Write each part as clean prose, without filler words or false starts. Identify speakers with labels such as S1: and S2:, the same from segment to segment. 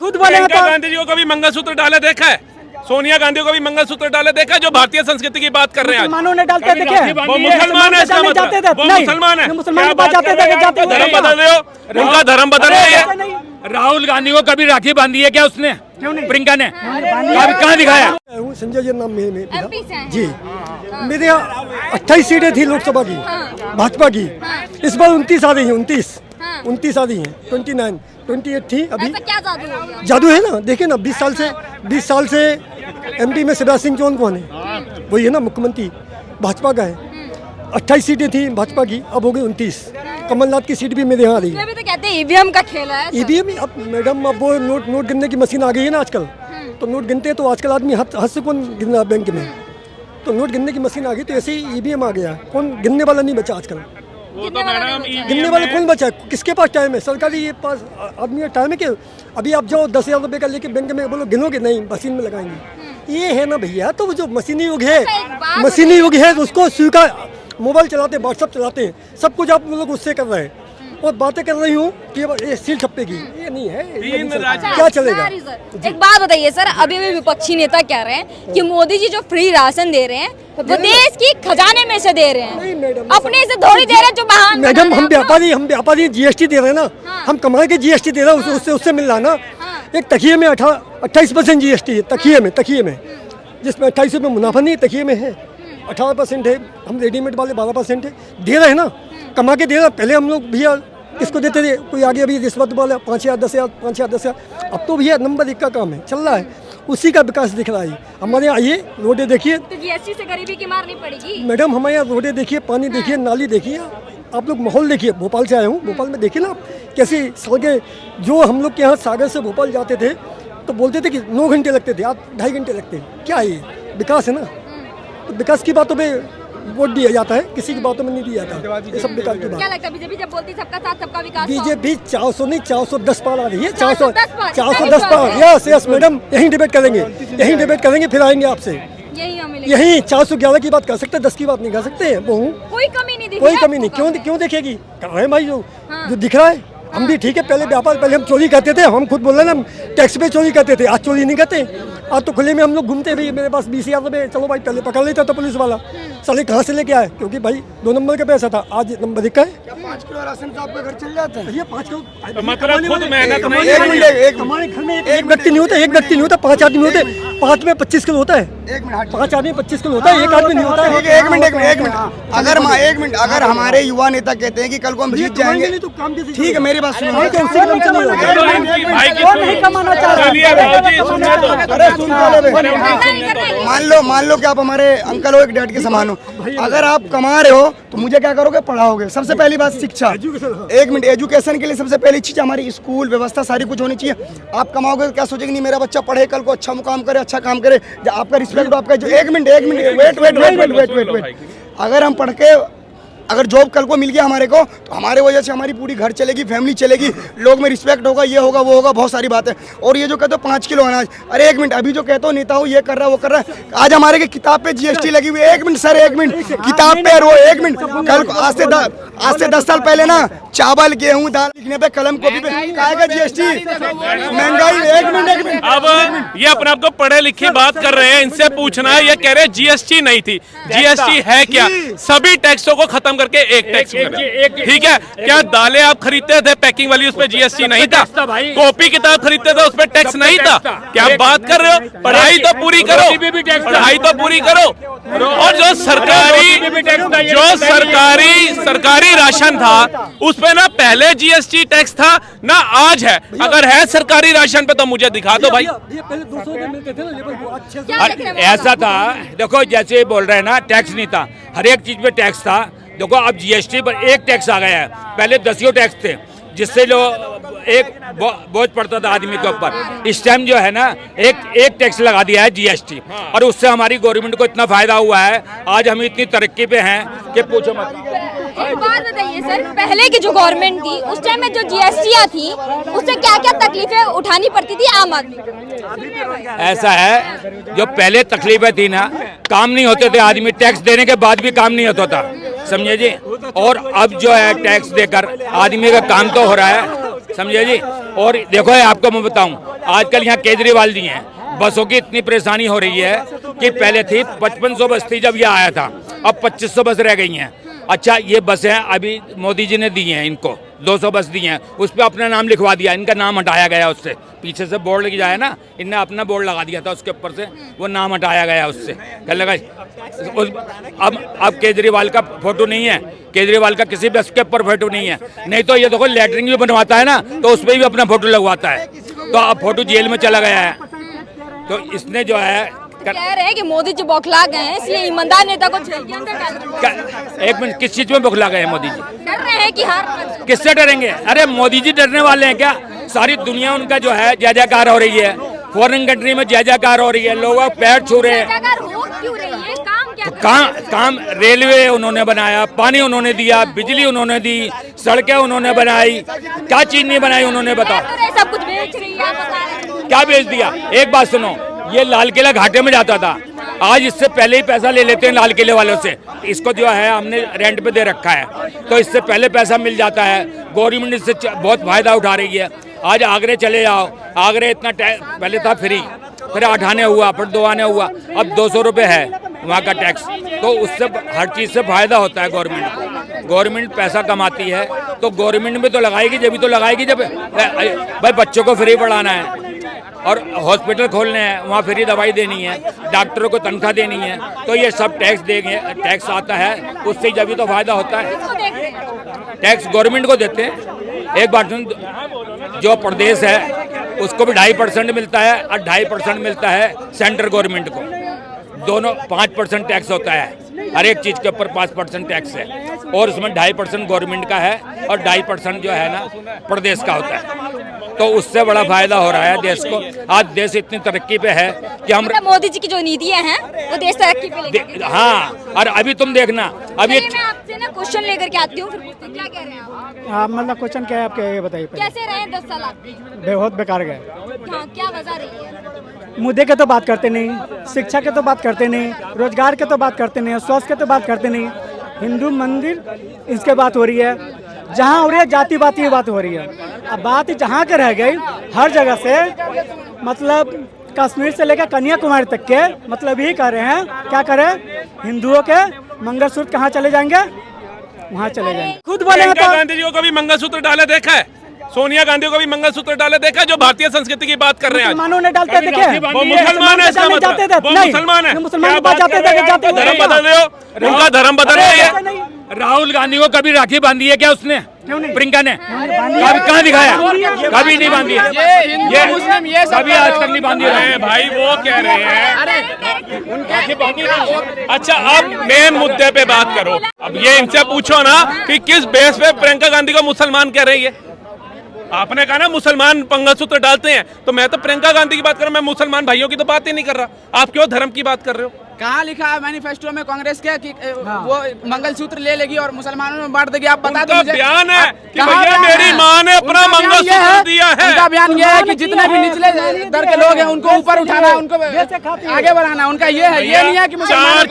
S1: खुद बोले
S2: प्रियंका गांधी जी को कभी मंगलसूत्र डाले देखा है? सोनिया गांधी को कभी मंगलसूत्र डाले देखा है? जो भारतीय संस्कृति की बात कर रहे हैं आज।
S1: मुसलमानों ने डालते देखे,
S2: वो मुसलमान है, इसका मतलब वो मुसलमान है।
S1: मुसलमान के पास जाते थे,
S2: धर्म बदल रहे हो, उनका धर्म बदल रही है।
S3: राहुल गांधी को कभी राखी बांधी है क्या उसने? प्रियंका ने कहाँ दिखाया?
S4: संजय जी नाम
S5: MP से हैं।
S4: जी मेरे यहाँ 28 सीटें थी लोकसभा की भाजपा की, इस बार 29 आ रही है। 29 आ रही है। 28 थी अभी।
S5: ऐसा क्या जादू हो गया?
S4: जादू है ना, देखिए ना 20 साल से MP में शिवराज सिंह चौहान कौन है? वही है ना मुख्यमंत्री, भाजपा का है। 28 सीटें थी भाजपा की, अब हो गई 29। कमलनाथ की सीट भी मेरे यहाँ आ रही है।
S5: इसमें भी तो कहते हैं ईवीएम का खेल है।
S4: ईवीएम अब मैडम, अब वो नोट गिनने की मशीन आ गई है ना आजकल, तो नोट गिनते हैं तो आजकल आदमी हाथ से कौन गिन रहा बैंक में, तो नोट गिनने की मशीन आ गई, तो ऐसे ही ईवीएम आ गया, कौन गिनने वाला नहीं बचा आजकल।
S2: वो तो मैडम
S4: गिनने वाला कौन बचा है? किसके पास टाइम है? सरकारी ये पास आदमी का टाइम है कि अभी आप जाओ 10,000 रुपये का लेके बैंक में, बोलो गिनोगे नहीं, मशीन में लगाएंगे। ये है ना भैया, तो वो जो मशीनी युग है, मशीनी युग है, उसको स्वीकार। मोबाइल चलाते हैं, व्हाट्सअप चलाते हैं, सब कुछ आप लोग उससे कर रहे हैं, और बातें कर रही हूँ कि ये सील छप्पे की, ये नहीं है, ये नहीं चलेगा। क्या चलेगा?
S5: एक बात बताइए सर, अभी भी विपक्षी नेता कह रहे हैं कि मोदी जी जो फ्री राशन दे रहे हैं वो देश की खजाने में से दे रहे
S4: नहीं
S5: हैं,
S4: मैडम,
S5: अपने से थोड़ी दे रहे हैं। जो महान
S4: मैडम हम व्यापारी GST दे रहे हैं ना, हम कमाए के GST दे रहे हैं, उससे मिल रहा ना। एक तकिए में 28% GST है, तकिए में जिसमें 28 रुपये मुनाफा नहीं, तकिए में है 18% है। हम रेडीमेड वाले 12% है, दे रहे हैं ना, कमा के दे रहे हैं। पहले हम लोग भैया किसको देते थे? कोई आगे अभी रिश्वत वाला 5,000 10,000 5,000 10,000, अब तो भैया नंबर 1 का काम है, चल रहा है, उसी का विकास दिख रहा है। हमारे यहाँ आइए, रोडें देखिए
S5: तो GST से गरीबी की मार नहीं पड़ेगी
S4: मैडम, हमारे यहाँ रोडें देखिए, पानी देखिए, नाली देखिए, आप लोग माहौल देखिए। भोपाल से आए हूँ, भोपाल में देखिए ना कैसी सड़कें, जो हम लोग के यहाँ सागर से भोपाल जाते थे तो बोलते थे कि 9 घंटे लगते थे, आज 2.5 घंटे लगते हैं। क्या है ये? विकास है ना। तो विकास की बातों में वोट दिया जाता है, किसी की बातों में नहीं दिया जाता, ये सब विकास की बात।
S5: क्या लगता है बीजेपी जब बोलती सबका साथ सबका विकास?
S4: बीजेपी 400 नहीं 410 पार आ रही है। 410
S5: पार।
S4: पार। यस मैडम, यहीं डिबेट करेंगे, फिर आएंगे आपसे। यहीं 411 की बात कर सकते हैं, 10 की बात नहीं कर सकते हैं। वो
S5: कोई कमी नहीं,
S4: कोई कमी नहीं। क्यों देखेगी? कर रहे हैं भाई, जो दिख रहा है। हम भी ठीक है, पहले हम चोरी करते थे, हम खुद बोल रहे हैं ना, टैक्स पे चोरी करते थे, आज चोरी नहीं करते। आज तो खुले में हम लोग घूमते भी, मेरे पास 20,000 रुपये, चलो भाई पहले पकड़ लेता था पुलिस वाला, साले कहाँ से लेके आए? क्योंकि भाई 2 नंबर का पैसा था, आज नंबर 1 का है।
S1: 5 किलो राशन का आपका घर चल जाता है?
S4: ये 5 किलो
S2: मतलब खुद मेहनत नहीं
S4: हमारे घर में एक व्यक्ति नहीं होता, 5 आदमी होते, 5 में 25 किलो होता है। 5 आदमी 25 किलो होता है, एक आदमी नहीं होता है।
S1: एक मिनट, अगर हमारे युवा नेता कहते हैं कि कल को हम जीत जाएंगे,
S4: तो काम कैसे?
S1: ठीक है, मेरी बात सुनो।
S2: भाई की
S1: कमाना चाह रहा मान लो कि आप हमारे अंकल हो, एक डैड के समान हो। अगर आप कमा रहे हो तो मुझे क्या करोगे? पढ़ाओगे। सबसे पहली बात शिक्षा। 1 मिनट, एजुकेशन के लिए सबसे पहली चीज हमारी स्कूल व्यवस्था सारी कुछ होनी चाहिए। आप कमाओगे तो क्या सोचेंगे? नहीं मेरा बच्चा पढ़े, कल को अच्छा मुकाम करे, अच्छा काम करे, आपका रिस्पेक्ट हो, आपका जो 1 मिनट वेट। अगर हम पढ़ के अगर जॉब कल को मिल गया हमारे को, तो हमारे वजह से हमारी पूरी घर चलेगी, फैमिली चलेगी, लोग में रिस्पेक्ट होगा, ये होगा वो होगा, बहुत सारी बात है। और ये जो कहते हो 5 किलो अनाज, अरे 1 मिनट, अभी जो कहते हो नेता हो ये कर रहा है वो कर रहा है, आज हमारे के किताब पे GST लगी हुई है। 1 मिनट सर, 1 मिनट, किताब पे रो, 1 मिनट। कल आज से 10 साल पहले ना चावल, गेहूँ, दाल लिखने पे, कलम कॉपी पे आएगा GST, महंगाई। 1 मिनट।
S2: अब ये अपने आप को पढ़े लिखे बात कर रहे हैं, इनसे पूछना है, ये कह रहे हैं GST नहीं थी। GST है क्या? सभी टैक्सों को खत्म करके एक टैक्स, ठीक है? क्या दालें आप खरीदते थे पैकिंग वाली, उसपे GST नहीं था? कॉपी किताब खरीदते थे, उसपे टैक्स नहीं था? क्या बात कर रहे हो? पढ़ाई तो पूरी करो, पढ़ाई तो पूरी करो। और जो सरकारी राशन था उस पे ना पहले GST टैक्स था ना आज है। अगर है सरकारी राशन पे तो मुझे दिखा दो भाई।
S4: पहले 200 के मिलते थे ना, लेबर
S3: ऐसा था, देखो जैसे बोल रहे हैं ना, टैक्स नहीं था, हर एक चीज पे टैक्स था। देखो अब GST पर एक टैक्स आ गया है, पहले 10 टैक्स थे, जिससे जो एक बोझ पड़ता था आदमी के ऊपर। इस टाइम जो है ना एक टैक्स लगा दिया है GST, और उससे हमारी गवर्नमेंट को इतना फायदा हुआ है, आज हम इतनी तरक्की पे हैं कि पूछो मत।
S5: एक बात बताइए सर, पहले की जो गवर्नमेंट थी उस टाइम में जो GST थी उससे क्या क्या तकलीफें उठानी पड़ती थी आम आदमी को?
S3: ऐसा है, जो पहले तकलीफें थी ना, काम नहीं होते थे आदमी, टैक्स देने के बाद भी काम नहीं होता था, समझे जी। और अब जो है टैक्स देकर आदमी का काम तो हो रहा है, समझे जी। और देखो आपको मैं बताऊं, आजकल यहाँ केजरीवाल जी हैं, बसों की इतनी परेशानी हो रही है कि पहले थी 5500 बस थी जब ये आया था, अब 2500 बस रह गई हैं। अच्छा ये बसें अभी मोदी जी ने दी हैं, इनको 200 बस दी हैं, उस पर अपना नाम लिखवा दिया, इनका नाम हटाया गया उससे, पीछे से बोर्ड लग जाए ना, इनने अपना बोर्ड लगा दिया था उसके ऊपर से, वो नाम हटाया गया उससे। क्या लगा अब केजरीवाल का फोटो नहीं है, केजरीवाल का किसी बस के ऊपर फोटो नहीं है। नहीं तो ये देखो लैटरिन भी बनवाता है ना, तो उस पर भी अपना फोटो लगवाता है, तो अब फोटो जेल में चला गया है। तो इसने जो है
S5: कह रहे हैं कि मोदी जी बौखला गए हैं, इसलिए ईमानदार नेता को जेल के अंदर डाल रहे हैं।
S3: एक मिनट, किस चीज में बौखला गए हैं मोदी जी?
S5: डर रहे हैं कि हार
S3: किससे डरेंगे? अरे मोदी जी डरने वाले हैं क्या? सारी दुनिया उनका जो है जय जयकार हो रही है, फॉरेन कंट्री में जय जयकार हो रही है, लोग पैर छू रहे हैं।
S5: हो क्यों रही है? काम क्या
S3: काम रेलवे उन्होंने बनाया, पानी उन्होंने दिया, बिजली उन्होंने दी, सड़कें उन्होंने बनाई, क्या चीज नहीं बनाई उन्होंने? बताओ।
S5: सब कुछ बेच रही है, बता रहे हैं।
S3: क्या बेच दिया? एक बात सुनो, ये लाल किला घाटे में जाता था, आज इससे पहले ही पैसा ले लेते हैं लाल किले वालों से। इसको जो है हमने रेंट पे दे रखा है, तो इससे पहले पैसा मिल जाता है। गवर्नमेंट इससे बहुत फायदा उठा रही है। आज आगरे चले जाओ, आगरे इतना पहले था फ्री, फिर 8 आने हुआ, फिर 2 आने हुआ, अब 200 रुपये है वहाँ का टैक्स। तो उससे हर चीज़ से फायदा होता है गवर्नमेंट को। गवर्नमेंट पैसा कमाती है तो गवर्नमेंट भी तो लगाएगी, जब भी तो लगाएगी जब भाई बच्चों को फ्री पढ़ाना है और हॉस्पिटल खोलने हैं, वहाँ फ्री दवाई देनी है, डॉक्टरों को तनख्वाह देनी है, तो ये सब टैक्स देंगे, टैक्स आता है, उससे जब भी तो फायदा होता है। टैक्स गवर्नमेंट को देते हैं। एक बात सुन, जो प्रदेश है उसको भी 2.5% मिलता है और 2.5% मिलता है सेंट्रल गवर्नमेंट को। दोनों 5% टैक्स होता है, हर एक चीज़ के ऊपर 5% टैक्स है, और उसमें 2.5% गवर्नमेंट का है और 2.5% जो है ना प्रदेश का होता है। तो उससे बड़ा फायदा हो रहा है देश को। आज देश इतनी तरक्की पे है कि हम
S5: मोदी जी की जो नीतियां हैं वो देश तरक्की पे लेके
S3: हाँ। और अभी तुम देखना, अभी
S5: मैं आपसे ना क्वेश्चन लेकर के आती हूँ, फिर पूछती हूँ, क्या कह रहे हैं आप?
S4: आप मतलब क्वेश्चन क्या है आपके, ये बताइए।
S5: कैसे रहे 10 साल आप?
S4: बहुत बेकार गए।
S5: हाँ, क्या वजह रही है?
S4: मुद्दे के तो बात करते नहीं, शिक्षा के तो बात करते नहीं, रोजगार के तो बात करते नहीं, स्वास्थ्य के तो बात करते नहीं, हिंदू मंदिर इसके बात हो रही है, जहाँ हो रही है जाति बात की बात हो रही है। अब बात जहाँ के रह गई, हर जगह से मतलब कश्मीर से लेकर कन्याकुमारी तक के मतलब यही कर रहे हैं, क्या करें, हिंदुओं के मंगलसूत्र कहाँ चले जाएंगे, वहाँ चले जाएंगे। खुद बोले
S2: प्रियंका गांधी जी को कभी मंगलसूत्र डाले देखा है? सोनिया गांधी को भी मंगलसूत्र डाले देखा है? जो भारतीय संस्कृति की बात कर रहे हैं,
S4: मुसलमानों ने डालते देखे,
S2: वो मुसलमान है, इसका मतलब वो मुसलमान है।
S4: मुसलमान के पास जाते थे,
S2: धर्म बदल रहे हो, उनका धर्म बदल रही है।
S3: राहुल गांधी को कभी राखी बांधी है क्या उसने? प्रियंका ने कहाँ दिखाया? कभी नहीं बांधी है, ये कभी आज तक नहीं बांधी है।
S2: भाई वो कह रहे हैं अच्छा, अब मेन मुद्दे पे बात करो। अब ये इनसे पूछो ना कि किस बेस पे प्रियंका गांधी को मुसलमान कह रही है। आपने कहा ना मुसलमान मंगलसूत्र डालते हैं, तो मैं तो प्रियंका गांधी की बात कर रहा हूं, मैं मुसलमान भाइयों की तो बात ही नहीं कर रहा। आप क्यों धर्म की बात कर रहे हो?
S6: कहाँ लिखा है मैनिफेस्टो में कांग्रेस के कि वो मंगलसूत्र ले लेगी और मुसलमानों में बांट देगी? आप बता दो मुझे।
S2: बयान है कि भैया मेरी माँ ने अपना मंगलसूत्र दिया है।
S6: उनका बयान ये है कि जितने भी निचले दर के लोग हैं उनको ऊपर उठाना है, उनको आगे बढ़ाना, उनका ये है। ये नहीं है कि
S2: चार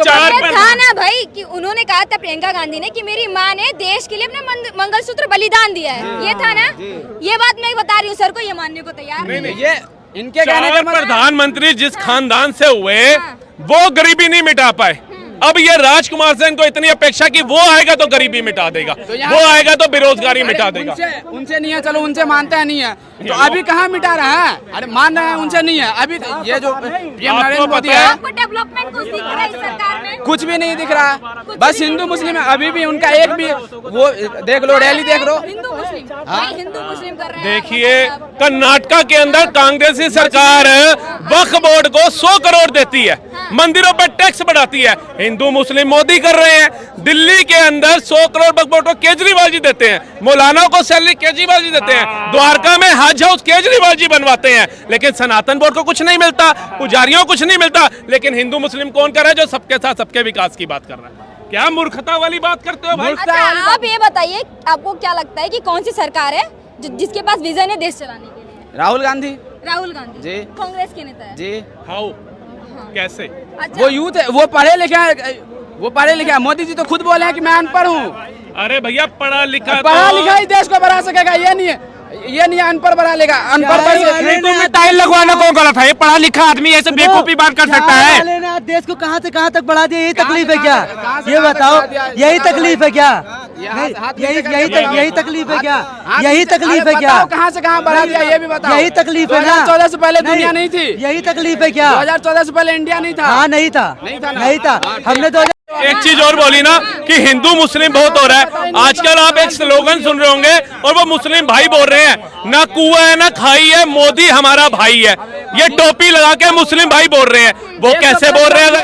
S5: था ना भाई कि उन्होंने कहा था प्रियंका गांधी ने कि मेरी माँ ने देश के लिए अपना मंगलसूत्र बलिदान दिया है, ये था ना। ये बात मैं बता रही हूँ सर को, ये मानने को तैयार
S6: नहीं। ये इनके कहने का मतलब
S2: प्रधानमंत्री जिस खानदान से हुए वो गरीबी नहीं मिटा पाए। अब ये राजकुमार सिंह को इतनी अपेक्षा कि वो आएगा तो गरीबी मिटा देगा, वो आएगा तो बेरोजगारी मिटा देगा।
S6: उनसे नहीं है, चलो उनसे मानते हैं नहीं है, तो अभी कहाँ मिटा रहा है? अरे मान रहे हैं उनसे नहीं है। अभी ये जो पीएम नरेंद्र मोदी है,
S5: आपको डेवलपमेंट कुछ दिख रहा है इस सरकार में?
S6: कुछ भी नहीं दिख रहा, बस हिंदू मुस्लिम है। अभी भी उनका एक भी वो देख लो, रैली देख लो,
S5: हिंदू मुस्लिम कर रहे हैं।
S2: देखिए कर्नाटका के अंदर कांग्रेसी सरकार वक्फ बोर्ड को 100 करोड़ देती है, मंदिरों पर टैक्स बढ़ाती है। हिंदू मुस्लिम मोदी कर रहे हैं। दिल्ली के अंदर 100 करोड़ वक्फ बोर्ड को केजरीवाल जी देते हैं, मौलानाओं को सैलरी केजरीवाल जी देते हैं, द्वारका में हज हाउस केजरीवाल जी बनवाते हैं, लेकिन सनातन बोर्ड को कुछ नहीं मिलता, पुजारियों को कुछ नहीं मिलता। लेकिन हिंदू मुस्लिम कौन कर रहा है जो सबके साथ सबके विकास की बात कर रहा है? क्या मूर्खता वाली बात करते हो भाई?
S5: अच्छा, आप ये बताइए, आपको क्या लगता है कि कौन सी सरकार है जिसके पास विजन है देश चलाने के लिए?
S6: राहुल गांधी
S5: जी, कांग्रेस के नेता है
S6: जी।
S2: हाउ कैसे?
S5: अच्छा,
S6: वो यूथ है, वो पढ़े लिखे हैं। मोदी जी तो खुद बोले हैं कि मैं अनपढ़ हूँ।
S2: अरे भैया पढ़ा लिखा
S6: ही देश को बढ़ा सकेगा, ये नहीं है। ये नहीं अनपढ़ बना लेगा, अनपढ़
S3: में टाइल लगवाना कौन गलत है? ये पढ़ा लिखा आदमी ऐसे बेवकूफी बात कर सकता है?
S7: देश को कहाँ से कहाँ तक बढ़ा दिया, यही तकलीफ है क्या? ये बताओ, यही तकलीफ है क्या? यही तकलीफ है क्या? यही तकलीफ है क्या?
S6: कहाँ से कहाँ बढ़ा दिया ये भी बताओ।
S7: यही तकलीफ है ना?
S6: 2014 से पहले दुनिया नहीं थी।
S7: यही तकलीफ है क्या?
S6: 2014 से पहले इंडिया नहीं था।
S7: हाँ नहीं था, नहीं था। हमने
S2: एक चीज और बोली ना कि हिंदू मुस्लिम बहुत हो रहा है। आजकल आप एक स्लोगन सुन रहे होंगे और वो मुस्लिम भाई बोल रहे हैं ना कुआं है ना खाई है, मोदी हमारा भाई है। ये टोपी लगा के मुस्लिम भाई बोल रहे हैं, वो कैसे बोल रहे हैं?